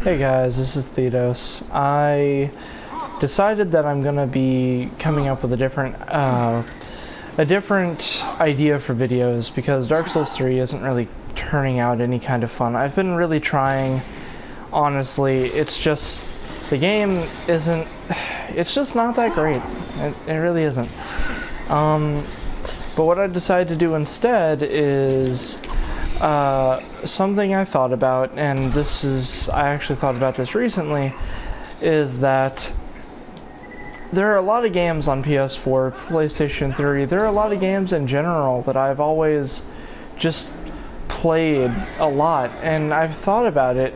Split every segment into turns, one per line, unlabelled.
Hey guys, this is Thedos. I decided that I'm gonna be coming up with a different idea for videos because Dark Souls 3 isn't really turning out any kind of fun. I've been really trying, honestly. It's just the game isn't. It's just not that great. It really isn't. But what I decided to do instead is something I thought about, and I actually thought about this recently, is that there are a lot of games on PS4, PlayStation 3, there are a lot of games in general that I've always just played a lot, and I've thought about it,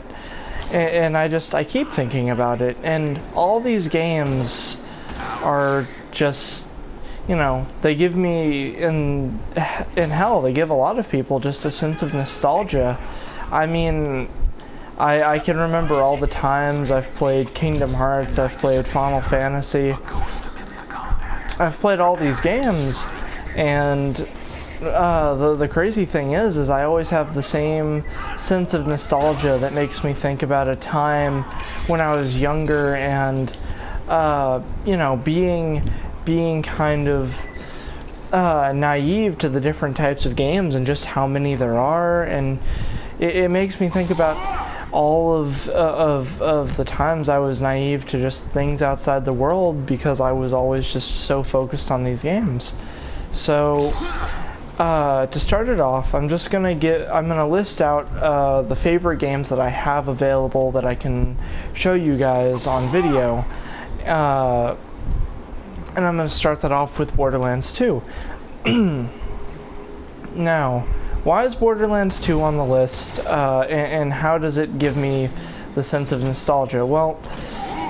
and I keep thinking about it, and all these games are just, you know, they give me, in hell, they give a lot of people just a sense of nostalgia. I mean, I can remember all the times I've played Kingdom Hearts, I've played Final Fantasy, I've played all these games, and the crazy thing is I always have the same sense of nostalgia that makes me think about a time when I was younger and, you know, being kind of naive to the different types of games and just how many there are, and it makes me think about all of the times I was naive to just things outside the world because I was always just so focused on these games. So to start it off, I'm gonna list out the favorite games that I have available that I can show you guys on video. And I'm going to start that off with Borderlands 2. Now, why is Borderlands 2 on the list, and how does it give me the sense of nostalgia? Well,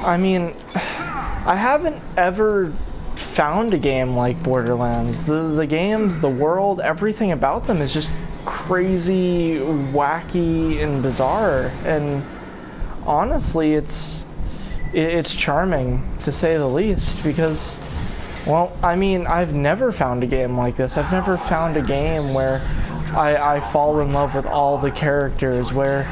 I mean, I haven't ever found a game like Borderlands. The games, the world, everything about them is just crazy, wacky, and bizarre. And honestly, it's charming, to say the least, because, well, I mean, I've never found a game like this. I've never found a game where I fall in love with all the characters, where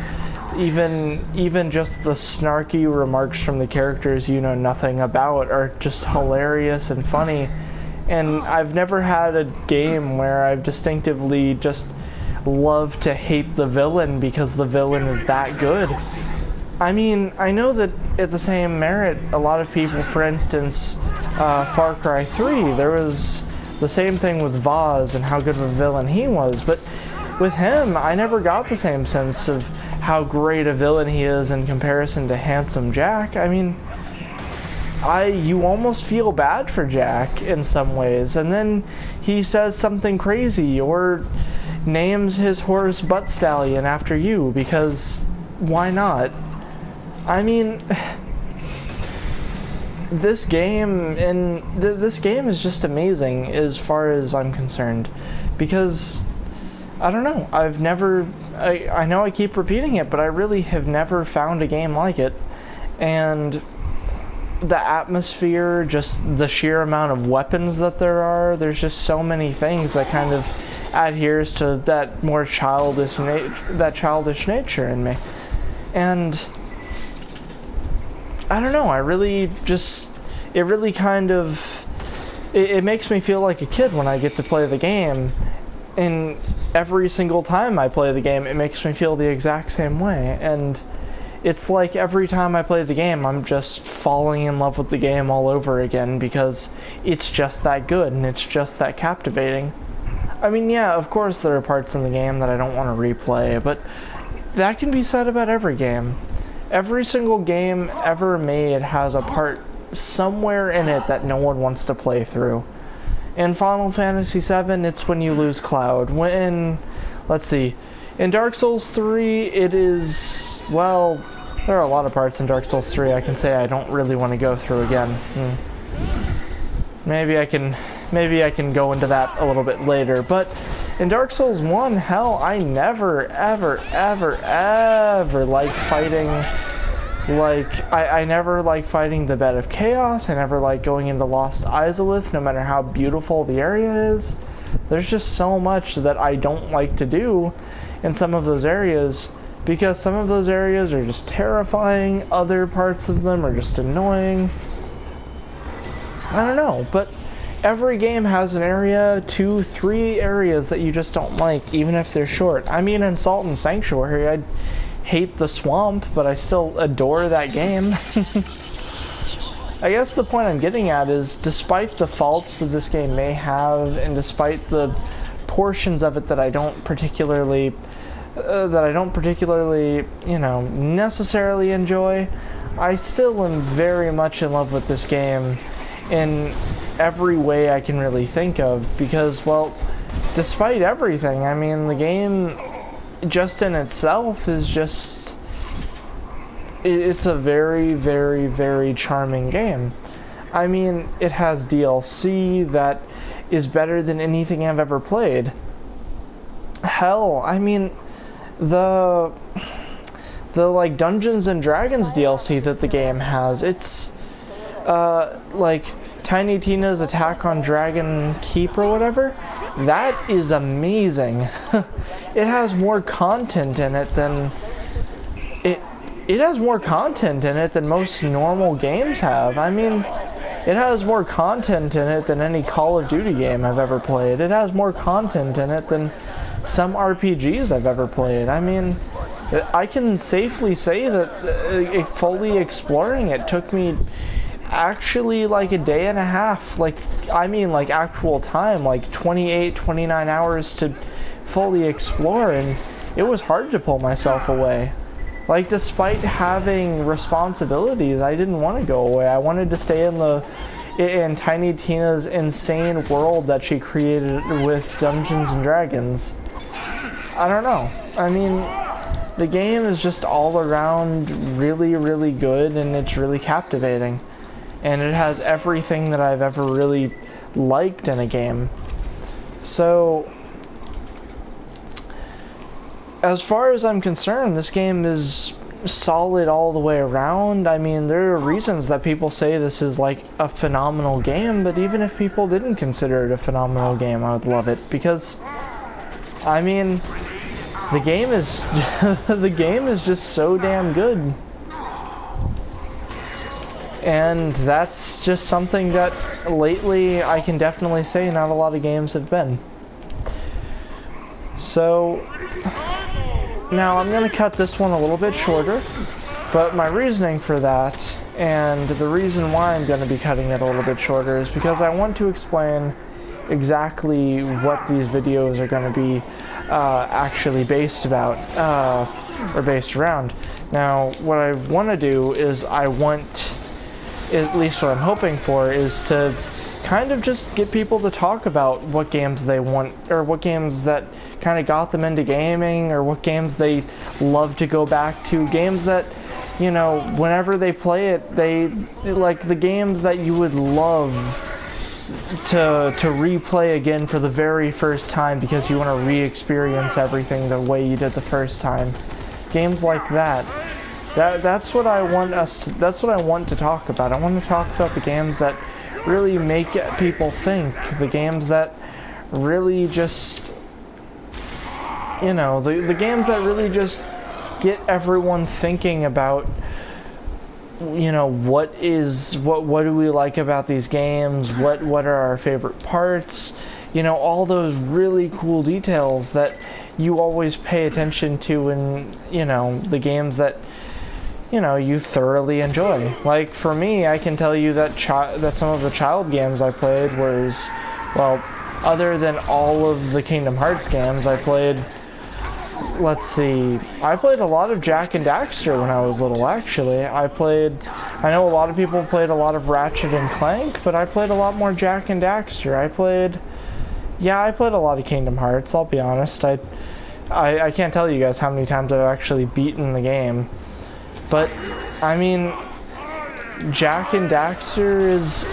even just the snarky remarks from the characters you know nothing about are just hilarious and funny. And I've never had a game where I've distinctively just loved to hate the villain because the villain is that good. I mean, I know that at the same merit, a lot of people, for instance, Far Cry 3, there was the same thing with Vaz and how good of a villain he was, but with him, I never got the same sense of how great a villain he is in comparison to Handsome Jack. I mean, you almost feel bad for Jack in some ways, and then he says something crazy or names his horse Butt Stallion after you, because why not? I mean, this game is just amazing as far as I'm concerned, because I don't know, I know I keep repeating it, but I really have never found a game like it. And the atmosphere, just the sheer amount of weapons that there's just so many things that kind of adheres to that more childish nature in me. And I don't know, it makes me feel like a kid when I get to play the game, and every single time I play the game, it makes me feel the exact same way, and it's like every time I play the game, I'm just falling in love with the game all over again, because it's just that good, and it's just that captivating. I mean, yeah, of course there are parts in the game that I don't want to replay, but that can be said about every game. Every single game ever made has a part somewhere in it that no one wants to play through. In Final Fantasy VII, it's when you lose Cloud. Let's see, in Dark Souls 3, it is, well, there are a lot of parts in Dark Souls 3 I can say I don't really want to go through again. Maybe I can go into that a little bit later, but in Dark Souls 1, hell, I never, ever liked fighting. I never liked fighting the Bed of Chaos. I never liked going into Lost Izalith, no matter how beautiful the area is. There's just so much that I don't like to do in some of those areas because some of those areas are just terrifying, other parts of them are just annoying. I don't know, but every game has an area, 2, 3 areas that you just don't like, even if they're short. I mean, in Salt and Sanctuary, I hate the swamp, but I still adore that game. I guess the point I'm getting at is, despite the faults that this game may have, and despite the portions of it that I don't particularly, you know, necessarily enjoy, I still am very much in love with this game in every way I can really think of, because, well, despite everything, I mean, the game just in itself is just, it's a very, very, very charming game. I mean, it has DLC that is better than anything I've ever played. Hell, I mean, the like Dungeons and Dragons DLC that the game has, it's like Tiny Tina's Attack on Dragon Keep or whatever. That is amazing. It has more content in it than it has more content in it than most normal games have. I mean, it has more content in it than any Call of Duty game I've ever played. It has more content in it than some RPGs I've ever played. I mean, I can safely say that fully exploring it took me actually like a day and a half. Like, I mean, like actual time, like 28, 29 hours to fully explore, and it was hard to pull myself away. Like, despite having responsibilities, I didn't want to go away. I wanted to stay in Tiny Tina's insane world that she created with Dungeons and Dragons. I don't know. I mean, the game is just all around really, really good, and it's really captivating. And it has everything that I've ever really liked in a game. So, as far as I'm concerned, this game is solid all the way around. I mean, there are reasons that people say this is like a phenomenal game, but even if people didn't consider it a phenomenal game, I would love it, because, I mean, the game is the game is just so damn good. And that's just something that lately I can definitely say not a lot of games have been. So now I'm going to cut this one a little bit shorter, but my reasoning for that, and the reason why I'm going to be cutting it a little bit shorter, is because I want to explain exactly what these videos are going to be actually based about, or based around. Now, what I want to do is at least what I'm hoping for, is to kind of just get people to talk about what games they want, or what games that kind of got them into gaming, or what games they love to go back to, games that, you know, whenever they play it, they like the games that you would love to replay again for the very first time because you want to re-experience everything the way you did the first time. Games like that. That's what I want that's what I want to talk about. I want to talk about the games that really make people think, the games that really just, you know, the games that really just get everyone thinking about, you know, what do we like about these games, what are our favorite parts, you know, all those really cool details that you always pay attention to in, you know, the games that, you know, you thoroughly enjoy. Like, for me, I can tell you that some of the child games I played was, well, other than all of the Kingdom Hearts games, I played, let's see, I played a lot of Jak and Daxter when I was little, actually. I know a lot of people played a lot of Ratchet and Clank, but I played a lot more Jak and Daxter. I played a lot of Kingdom Hearts, I'll be honest. I can't tell you guys how many times I've actually beaten the game. But, I mean, Jak and Daxter is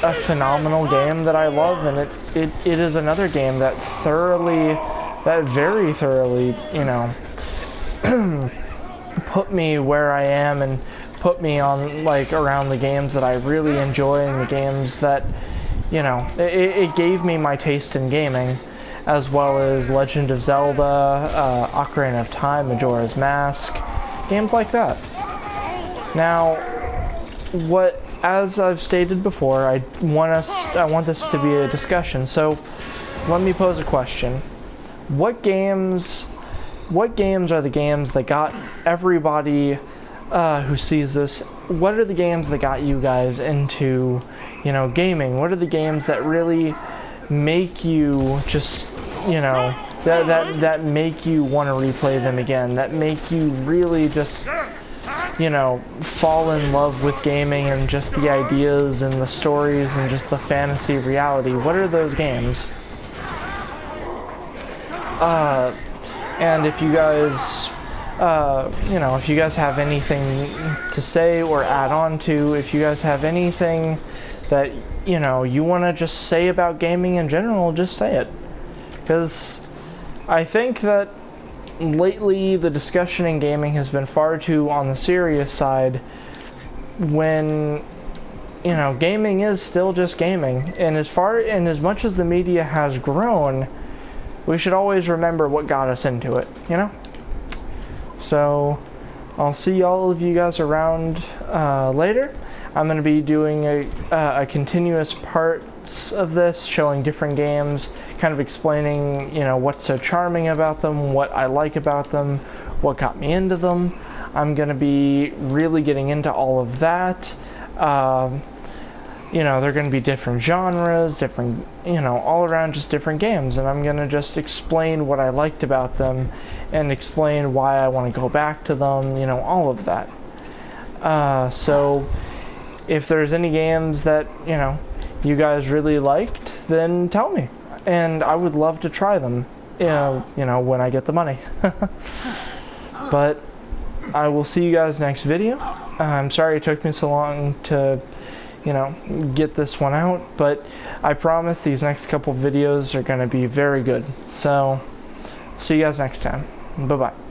a phenomenal game that I love, and it is another game that very thoroughly, you know, put me where I am and put me on, like, around the games that I really enjoy, and the games that, you know, it gave me my taste in gaming. as well as Legend of Zelda, Ocarina of Time, Majora's Mask, games like that. Now, as I've stated before, I want this to be a discussion. So, let me pose a question: What games are the games that got everybody who sees this? What are the games that got you guys into, gaming? What are the games that really make you just, that make you want to replay them again? That make you really just, fall in love with gaming and just the ideas and the stories and just the fantasy reality? What are those games? And if you guys, if you guys have anything to say or add on to, if you guys have anything that, you want to just say about gaming in general, just say it. Because I think that lately the discussion in gaming has been far too on the serious side when, gaming is still just gaming. And as much as the media has grown, we should always remember what got us into it, So, I'll see all of you guys around later. I'm going to be doing a continuous parts of this, showing different games, kind of explaining, what's so charming about them, what I like about them, what got me into them. I'm going to be really getting into all of that. They're going to be different genres, different, all around just different games. And I'm going to just explain what I liked about them and explain why I want to go back to them, all of that. So if there's any games that, you guys really liked, then tell me. And I would love to try them, when I get the money. But I will see you guys next video. I'm sorry it took me so long to get this one out, but I promise these next couple videos are going to be very good. So, see you guys next time. Bye-bye.